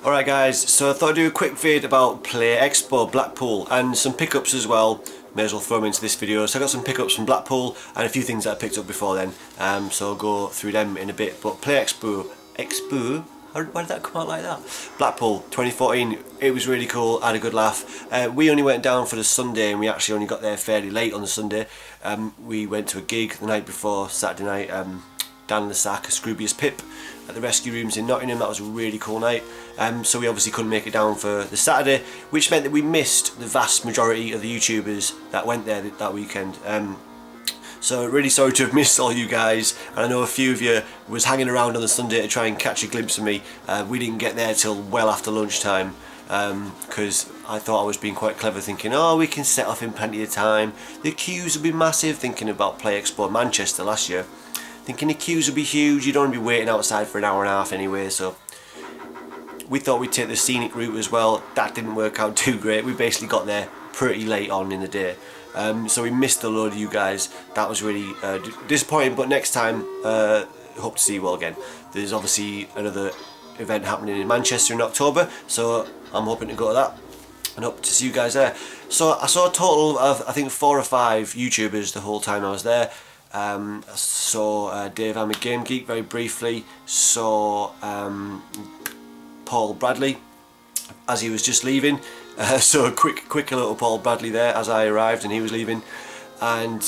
Alright guys, so I thought I'd do a quick vid about PlayExpo Blackpool and some pickups as well. May as well throw them into this video. So I got some pickups from Blackpool and a few things that I picked up before then, so I'll go through them in a bit. But PlayExpo, why did that come out like that? Blackpool 2014, it was really cool, I had a good laugh. We only went down for the Sunday and we actually only got there fairly late on the Sunday. We went to a gig the night before, Saturday night, down in the Sack, Scroobius Pip at the Rescue Rooms in Nottingham. That was a really cool night. So we obviously couldn't make it down for the Saturday, which meant that we missed the vast majority of the YouTubers that went there that weekend. So really sorry to have missed all you guys, and I know a few of you was hanging around on the Sunday to try and catch a glimpse of me. We didn't get there till well after lunchtime, because I thought I was being quite clever, thinking, oh, we can set off in plenty of time, the queues will be massive, thinking about PlayExpo Manchester last year, thinking the queues will be huge, you don't want to be waiting outside for an hour and a half anyway. So we thought we'd take the scenic route as well. That didn't work out too great. We basically got there pretty late on in the day. So we missed a load of you guys. That was really disappointing, but next time hope to see you all again. There's obviously another event happening in Manchester in October, so I'm hoping to go to that and hope to see you guys there. So I saw a total of I think 4 or 5 YouTubers the whole time I was there. Saw daveimagamegeek very briefly, saw Paul Bradley as he was just leaving. So a quick little Paul Bradley there as I arrived and he was leaving, and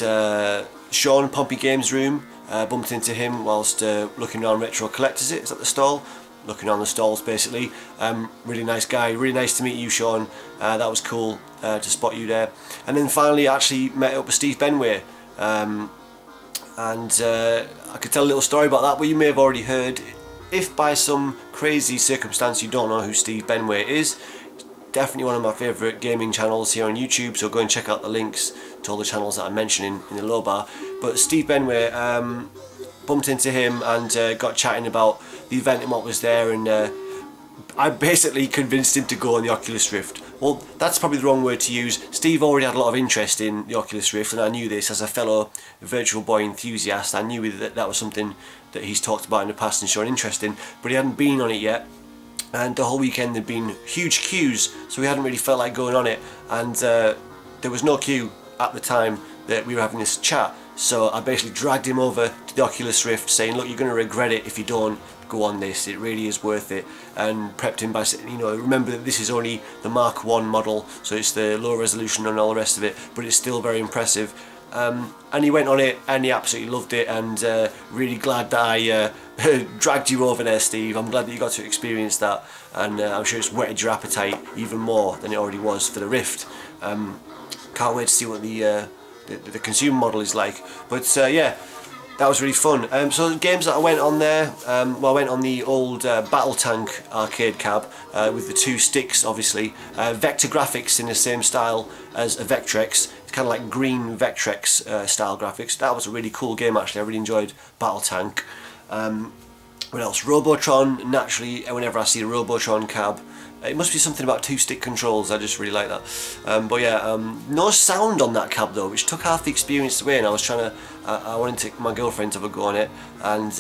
Sean, Pompey Games Room, bumped into him whilst looking around Retro Collectors. It's at the stall, looking around the stalls basically. Really nice guy, really nice to meet you, Sean. That was cool to spot you there. And then finally actually met up with Steve Benway, and I could tell a little story about that, but you may have already heard. If by some crazy circumstance you don't know who Steve Benway is, definitely one of my favourite gaming channels here on YouTube, so go and check out the links to all the channels that I'm mentioning in the low bar. But Steve Benway, bumped into him and got chatting about the event and what was there, and I basically convinced him to go on the Oculus Rift. Well, that's probably the wrong word to use. Steve already had a lot of interest in the Oculus Rift, and I knew this as a fellow Virtual Boy enthusiast. I knew that that was something that he's talked about in the past and shown interest in, but he hadn't been on it yet. And the whole weekend there'd been huge queues, so we hadn't really felt like going on it, and there was no queue at the time that we were having this chat. So I basically dragged him over to the Oculus Rift, saying, look, you're going to regret it if you don't go on this, it really is worth it, and prepped him by saying, you know, remember that this is only the Mark 1 model, so it's the low resolution and all the rest of it, but it's still very impressive. And he went on it and he absolutely loved it, and really glad that I dragged you over there, Steve. I'm glad that you got to experience that, and I'm sure it's whetted your appetite even more than it already was for the Rift. Can't wait to see what the consumer model is like, but yeah, that was really fun. So the games that I went on there, well, I went on the old Battle Tank arcade cab with the 2 sticks, obviously. Vector graphics in the same style as a Vectrex. It's kind of like green Vectrex style graphics. That was a really cool game actually. I really enjoyed Battle Tank. What else? Robotron, naturally, whenever I see a Robotron cab, it must be something about 2-stick controls, I just really like that. But yeah, no sound on that cab though, which took half the experience away, and I was trying to, I wanted to take my girlfriend to have a go on it, and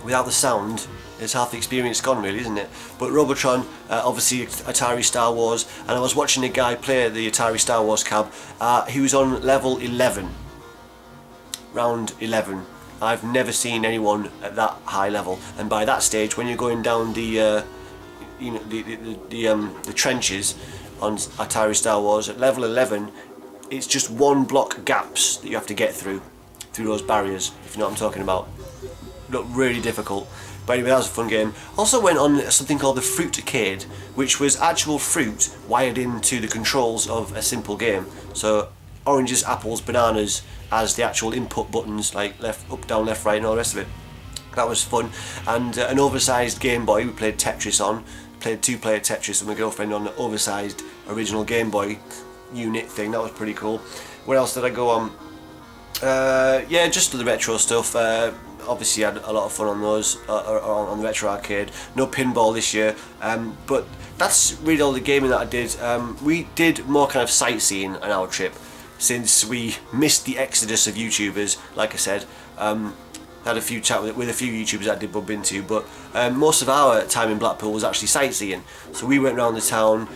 without the sound, it's half the experience gone really, isn't it? But Robotron, obviously Atari Star Wars, and I was watching a guy play the Atari Star Wars cab. He was on level 11, round 11. I've never seen anyone at that high level, and by that stage, when you're going down the you know, the trenches on Atari Star Wars at level 11, it's just 1 block gaps that you have to get through those barriers, if you know what I'm talking about. Look really difficult. But anyway, that was a fun game. Also went on something called the Fruitcade, which was actual fruit wired into the controls of a simple game. So oranges, apples, bananas as the actual input buttons, like left, up, down, left, right, and all the rest of it. That was fun. And an oversized Game Boy we played Tetris on. Played 2-player Tetris with my girlfriend on the oversized original Game Boy unit thing. That was pretty cool. What else did I go on? Yeah, just the retro stuff. Obviously had a lot of fun on those, on the retro arcade. No pinball this year, but that's really all the gaming that I did. We did more kind of sightseeing on our trip, since we missed the exodus of YouTubers, like I said. had a few chat with a few YouTubers I did bump into, but most of our time in Blackpool was actually sightseeing. So we went around the town,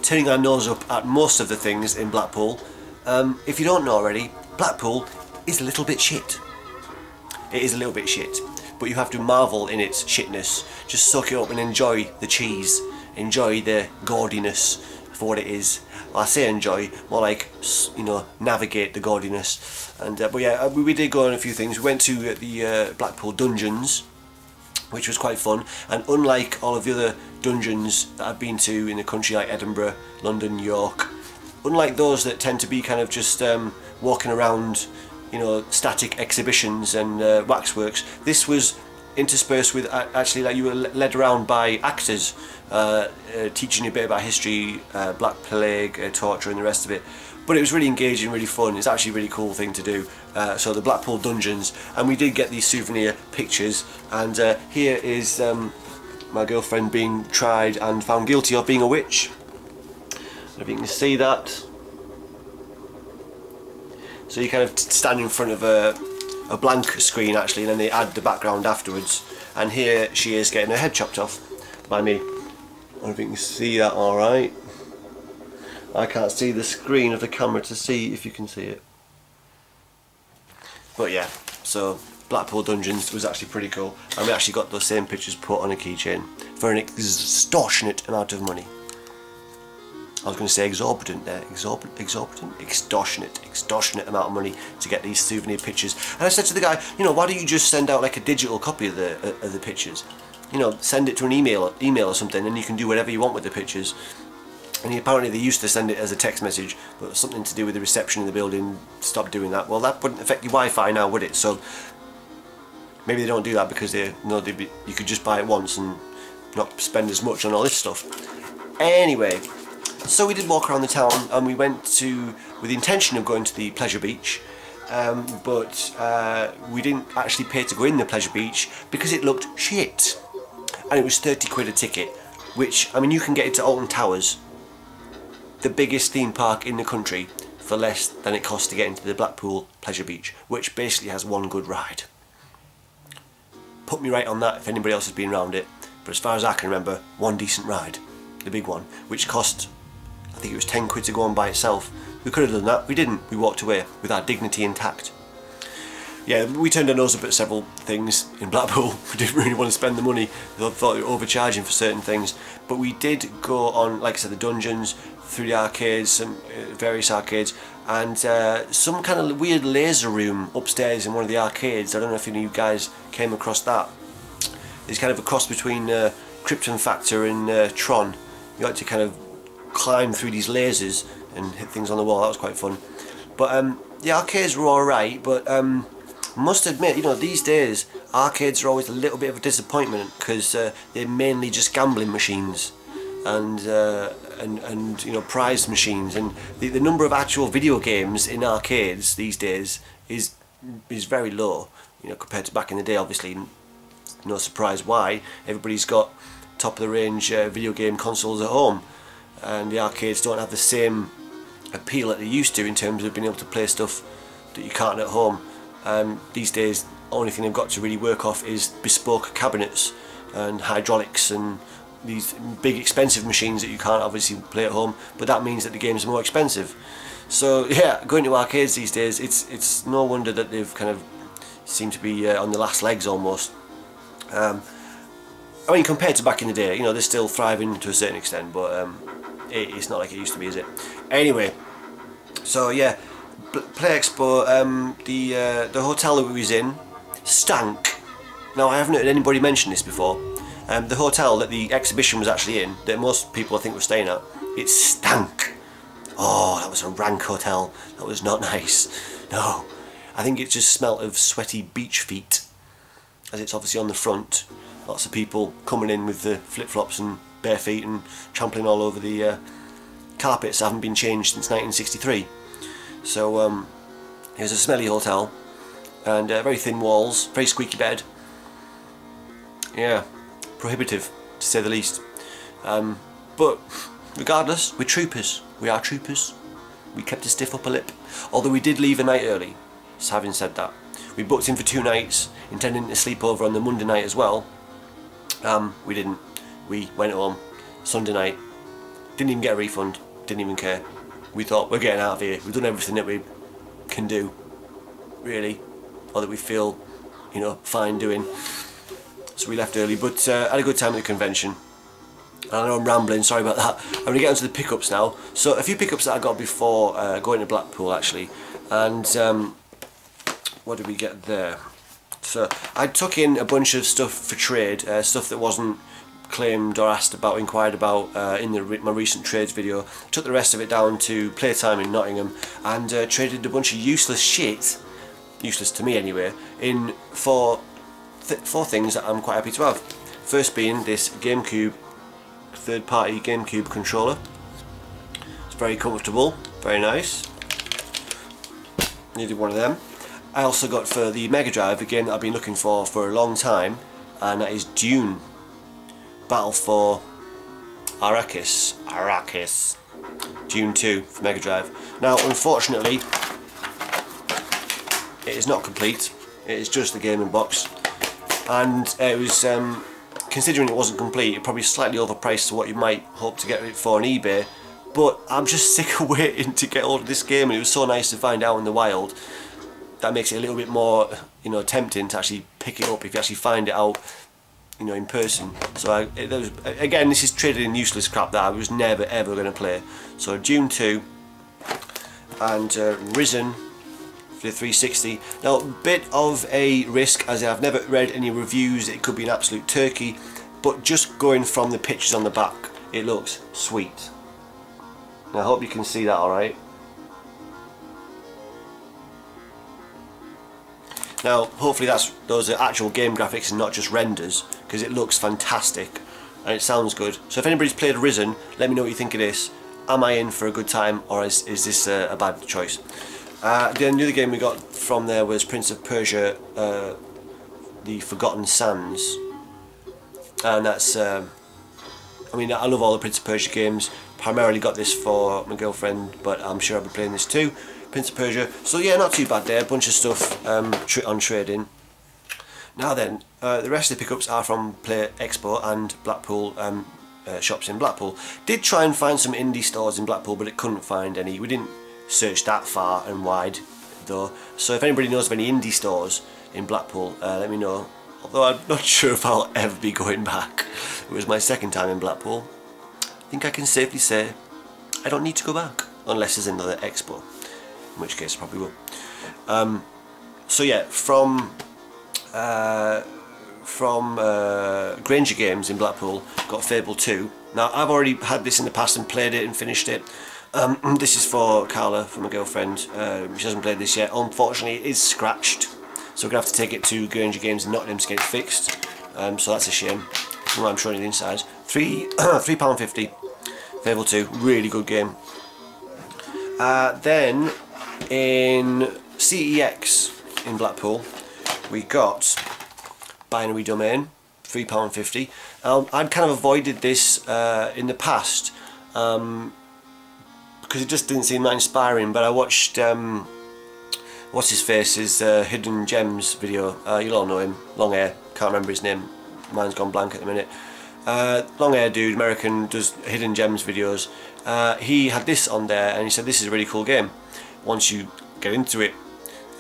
turning our nose up at most of the things in Blackpool. If you don't know already, Blackpool is a little bit shit. It is a little bit shit, but you have to marvel in its shitness. Just soak it up and enjoy the cheese, enjoy the gaudiness for what it is. Well, I say enjoy, more like, you know, navigate the gaudiness. And but yeah, we did go on a few things. We went to the Blackpool dungeons, which was quite fun. And unlike all of the other dungeons that I've been to in the country, like Edinburgh, London, York, unlike those that tend to be kind of just walking around, you know, static exhibitions and waxworks, this was interspersed with actually, like, you were led around by actors teaching you a bit about history, Black Plague, torture and the rest of it. But it was really engaging, really fun. It's actually a really cool thing to do. So the Blackpool dungeons, and we did get these souvenir pictures, and here is my girlfriend being tried and found guilty of being a witch. If you can see that. So you kind of stand in front of a blank screen actually, and then they add the background afterwards. And here she is getting her head chopped off by me. I don't know if you can see that alright. I can't see the screen of the camera to see if you can see it. But yeah, so Blackpool Dungeons was actually pretty cool. And we actually got those same pictures put on a keychain for an extortionate amount of money. I was going to say exorbitant there, exorbitant, extortionate amount of money to get these souvenir pictures. And I said to the guy, you know, why don't you just send out like a digital copy of the pictures? You know, send it to an email or something, and you can do whatever you want with the pictures. And apparently they used to send it as a text message, but something to do with the reception in the building stopped doing that. Well, that wouldn't affect your Wi-Fi now, would it? So maybe they don't do that because they know you could just buy it once and not spend as much on all this stuff. Anyway. So we did walk around the town, and we went with the intention of going to the pleasure beach, but we didn't actually pay to go in the pleasure beach because it looked shit, and it was 30 quid a ticket, which, I mean, you can get into Alton Towers, the biggest theme park in the country, for less than it costs to get into the Blackpool pleasure beach, which basically has one good ride. Put me right on that if anybody else has been around it, but as far as I can remember, one decent ride, the big one, which cost, I think it was 10 quid to go on by itself. We could have done that, we didn't. We walked away with our dignity intact. Yeah, we turned our nose up at several things in Blackpool. We didn't really want to spend the money. We thought we were overcharging for certain things. But we did go on, like I said, the dungeons, through the arcades, some various arcades, and some kind of weird laser room upstairs in one of the arcades. I don't know if any of you guys came across that. It's kind of a cross between Krypton Factor and Tron. You like to kind of climb through these lasers and hit things on the wall. That was quite fun. But the arcades were alright, but must admit, you know, these days arcades are always a little bit of a disappointment because they're mainly just gambling machines and you know, prize machines, and the number of actual video games in arcades these days is very low, you know, compared to back in the day. Obviously, no surprise why. Everybody's got top of the range video game consoles at home, and the arcades don't have the same appeal that they used to in terms of being able to play stuff that you can't at home. These days, the only thing they've got to really work off is bespoke cabinets and hydraulics and these big expensive machines that you can't obviously play at home, but that means that the games are more expensive. So yeah, going to arcades these days, it's no wonder that they've kind of seemed to be on the last legs almost. I mean, compared to back in the day, you know, they're still thriving to a certain extent, but it's not like it used to be, is it? Anyway, so yeah, PlayExpo, the hotel that we was in stank. Now, I haven't heard anybody mention this before. The hotel that the exhibition was actually in, that most people I think were staying at, it stank. Oh, that was a rank hotel. That was not nice. No, I think it just smelt of sweaty beach feet, as it's obviously on the front. Lots of people coming in with the flip-flops and bare feet and trampling all over the carpets that haven't been changed since 1963. So it was a smelly hotel, and very thin walls, very squeaky bed. Yeah, prohibitive to say the least. But regardless, we're troopers. We are troopers. We kept a stiff upper lip, although we did leave a night early. So having said that, We booked in for 2 nights, intending to sleep over on the Monday night as well. We didn't. We went home Sunday night, didn't even get a refund, didn't even care. We thought, we're getting out of here, we've done everything that we can do, really, or that we feel, you know, fine doing. So we left early, but had a good time at the convention. And I know I'm rambling, sorry about that. I'm going to get onto the pickups now. So a few pickups that I got before going to Blackpool actually. And what did we get there? So I took in a bunch of stuff for trade, stuff that wasn't claimed or asked about, inquired about in my recent trades video. Took the rest of it down to Playtime in Nottingham and traded a bunch of useless shit, useless to me anyway, in for things that I'm quite happy to have. First being this GameCube, third-party GameCube controller. It's very comfortable, very nice. Needed one of them. I also got for the Mega Drive, again I've been looking for a long time, and that is Dune Battle for Arrakis. Dune 2 for Mega Drive. Now unfortunately it is not complete, it is just the gaming box, and it was considering it wasn't complete, it probably slightly overpriced to what you might hope to get it for on eBay, but I'm just sick of waiting to get hold of this game, and it was so nice to find out in the wild. That makes it a little bit more, you know, tempting to actually pick it up if you actually find it out, you know, in person. So again, this is traded in useless crap that I was never ever going to play. So Dune 2 and Risen for the 360. Now, bit of a risk, as I've never read any reviews. It could be an absolute turkey, but just going from the pictures on the back, it looks sweet. Now, I hope you can see that all right. Now, hopefully those are actual game graphics and not just renders, because it looks fantastic and it sounds good. So if anybody's played Risen, let me know what you think of this. Am I in for a good time, or is this a bad choice? The other game we got from there was Prince of Persia, The Forgotten Sands. And that's, I mean, I love all the Prince of Persia games. Primarily got this for my girlfriend, but I'm sure I'll be playing this too. Prince of Persia. So yeah, not too bad there. A bunch of stuff on trading. Now then, the rest of the pickups are from PlayExpo and Blackpool shops in Blackpool. Did try and find some indie stores in Blackpool, but it couldn't find any. We didn't search that far and wide though. So if anybody knows of any indie stores in Blackpool, let me know. Although I'm not sure if I'll ever be going back. It was my second time in Blackpool. I think I can safely say I don't need to go back unless there's another expo, in which case I probably will. So yeah, from Granger Games in Blackpool, got Fable 2. Now I've already had this in the past and played it and finished it. This is for Carla, for my girlfriend. She hasn't played this yet. Unfortunately, it is scratched, so we're gonna have to take it to Granger Games in Nottingham to get it fixed. So that's a shame. Well, I'm showing you the inside. £3.50. Fable 2, really good game. Then in CEX in Blackpool, we got Binary Domain, £3.50. I'd kind of avoided this in the past because it just didn't seem that inspiring, but I watched what's his face's Hidden Gems video. You'll all know him, long hair, can't remember his name, mine's gone blank at the minute. Long hair dude, American, does Hidden Gems videos. He had this on there and he said this is a really cool game once you get into it,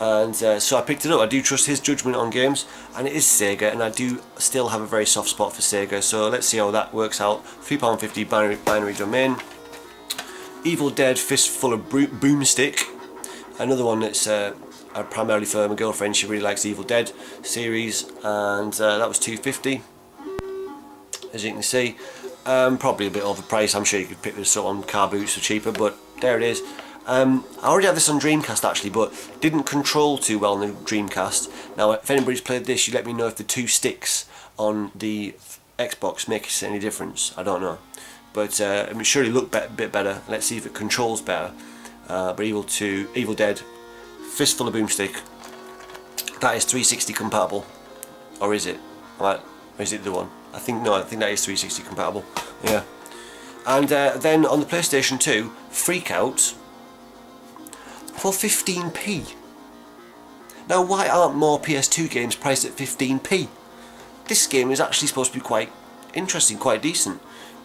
and so I picked it up. I do trust his judgment on games, and it is Sega, and I do still have a very soft spot for Sega, so let's see how that works out. £3.50 Binary Domain. Evil Dead Fistful of Boomstick, another one that's primarily for my girlfriend. She really likes the Evil Dead series, and that was £2.50. As you can see, probably a bit overpriced. I'm sure you could pick this up on car boots for cheaper, but there it is. I already had this on Dreamcast actually, but didn't control too well on the Dreamcast. Now if anybody's played this, you let me know if the two sticks on the Xbox makes any difference. I don't know, but it would surely look a bit better. Let's see if it controls better. But Evil Dead Fistful of Boomstick, that is 360 compatible, or is it? Right, or is it the one? I think that is 360 compatible. Yeah. And then on the PlayStation 2, Freakout for 15p. Now, why aren't more PS2 games priced at 15p? This game is actually supposed to be quite interesting, quite decent.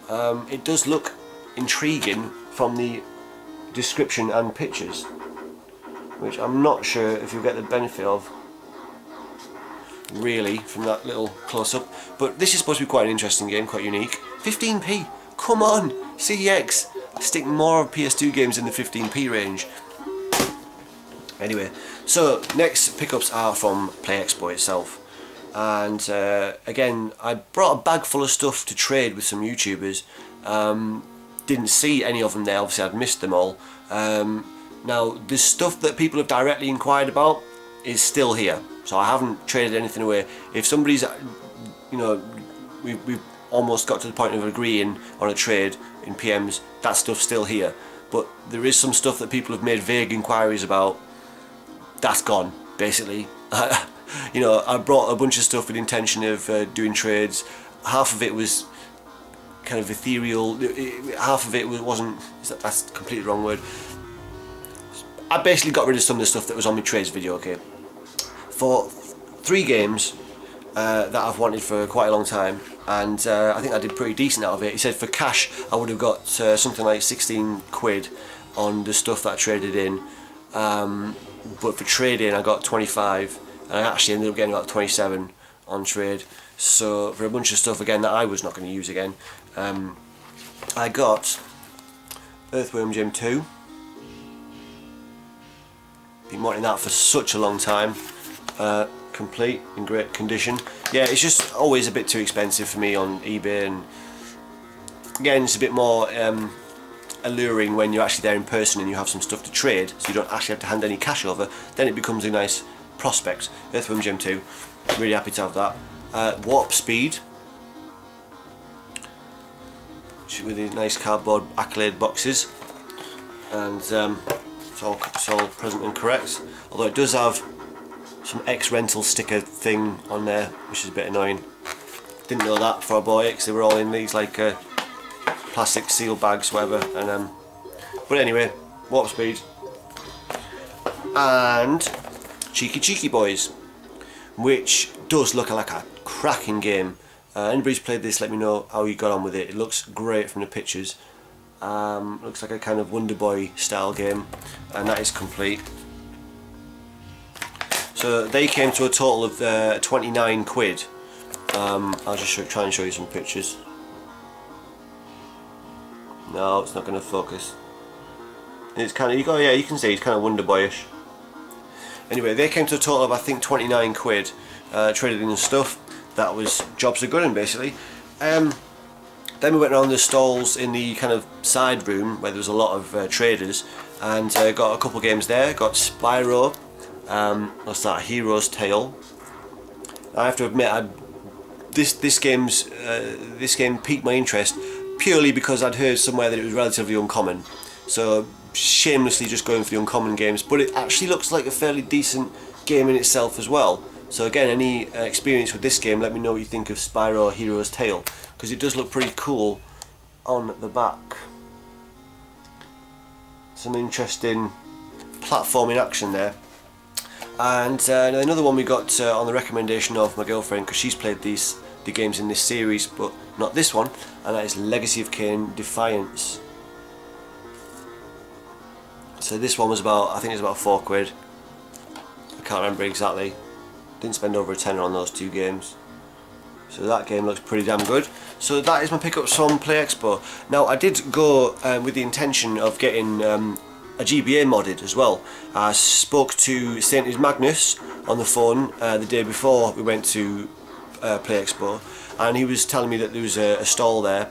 It does look intriguing from the description and pictures, which I'm not sure if you'll get the benefit of really from that little close-up, but this is supposed to be quite an interesting game, quite unique. 15p, come on, CEX, stick more of PS2 games in the 15p range. Anyway, so next pickups are from PlayExpo itself, and again, I brought a bag full of stuff to trade with some YouTubers. Didn't see any of them there, obviously I'd missed them all. Now, the stuff that people have directly inquired about is still here, so I haven't traded anything away. If somebody's, you know, we've almost got to the point of agreeing on a trade in PMs, that stuff's still here. But there is some stuff that people have made vague inquiries about. That's gone, basically. You know, I brought a bunch of stuff with the intention of doing trades. Half of it was kind of ethereal, half of it wasn't, that's completely the wrong word. I basically got rid of some of the stuff that was on my trades video, okay? For 3 games that I've wanted for quite a long time, and I think I did pretty decent out of it. He said for cash I would have got something like 16 quid on the stuff that I traded in, but for trading I got 25, and I actually ended up getting about 27 on trade. So for a bunch of stuff again that I was not going to use again, I got Earthworm Jim 2. Been wanting that for such a long time. Complete, in great condition. Yeah, it's just always a bit too expensive for me on eBay, and again it's a bit more alluring when you're actually there in person and you have some stuff to trade, so you don't actually have to hand any cash over. Then it becomes a nice prospect. Earthworm Jim 2, really happy to have that. Warp Speed, with these nice cardboard accolade boxes, and it's all present and correct, although it does have some ex-rental sticker thing on there, which is a bit annoying. Didn't know that before I bought it, because they were all in these like plastic seal bags, whatever. And but anyway, Warp Speed and Cheeky Boys, which does look like a cracking game. Anybody's played this, let me know how you got on with it. It looks great from the pictures. Looks like a kind of Wonder Boy style game, and that is complete. So they came to a total of 29 quid. I'll just try and show you some pictures. No, it's not going to focus. It's kind of, you can see it's kind of Wonder Boyish. Anyway, they came to a total of I think 29 quid, traded in and stuff. That was jobs are good in basically. Then we went around the stalls in the kind of side room where there was a lot of traders, and got a couple games there. Got Spyro, what's that? Hero's Tale. I have to admit, this game piqued my interest purely because I'd heard somewhere that it was relatively uncommon. So shamelessly just going for the uncommon games, but it actually looks like a fairly decent game in itself as well. So again, any experience with this game, let me know what you think of Spyro Hero's Tale, because it does look pretty cool on the back. Some interesting platforming action there. And another one we got on the recommendation of my girlfriend, because she's played the games in this series, but not this one, and that is Legacy of Kain Defiance. So this one was about, I think it was about 4 quid. I can't remember exactly. Didn't spend over a tenner on those 2 games. So that game looks pretty damn good. So that is my pickups from PlayExpo. Now I did go with the intention of getting a GBA modded as well. I spoke to St. Magnus on the phone the day before we went to PlayExpo, and he was telling me that there was a stall there.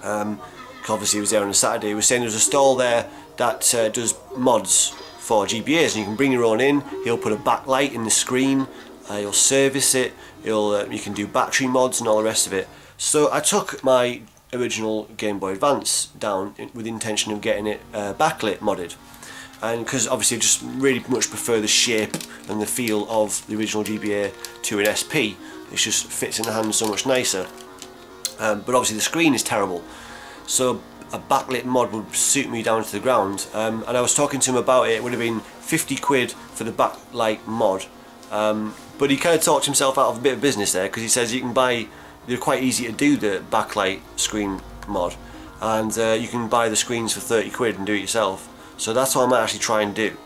Obviously he was there on a Saturday. He was saying there's a stall there that does mods for GBAs, and you can bring your own in. He'll put a backlight in the screen, he'll service it, you can do battery mods and all the rest of it. So I took my original Game Boy Advance down with the intention of getting it backlit modded, and because obviously I just really much prefer the shape and the feel of the original GBA to an SP. It just fits in the hand so much nicer, but obviously the screen is terrible. So a backlit mod would suit me down to the ground, and I was talking to him about it. It would have been 50 quid for the backlight mod, but he kind of talked himself out of a bit of business there, because he says you can buy, they're quite easy to do, the backlight screen mod, and you can buy the screens for 30 quid and do it yourself. So that's what I might actually try and do.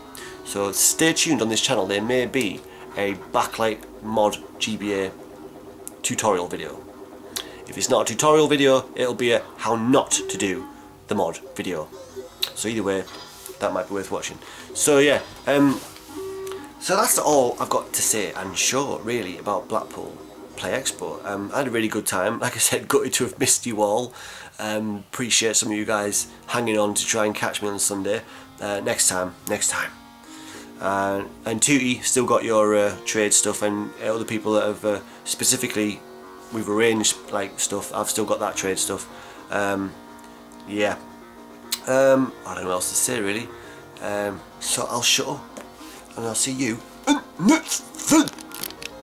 So stay tuned on this channel, there may be a backlight mod GBA tutorial video. If it's not a tutorial video, it'll be a how not to do the mod video. So either way, that might be worth watching. So yeah, so that's all I've got to say and show really about Blackpool PlayExpo. I had a really good time. Like I said, gutted to have missed you all. Appreciate some of you guys hanging on to try and catch me on Sunday. Next time. And Tootie, still got your trade stuff, and other people that have specifically, we've arranged like stuff, I've still got that trade stuff. Yeah, I don't know what else to say really. So I'll shut up and I'll see you next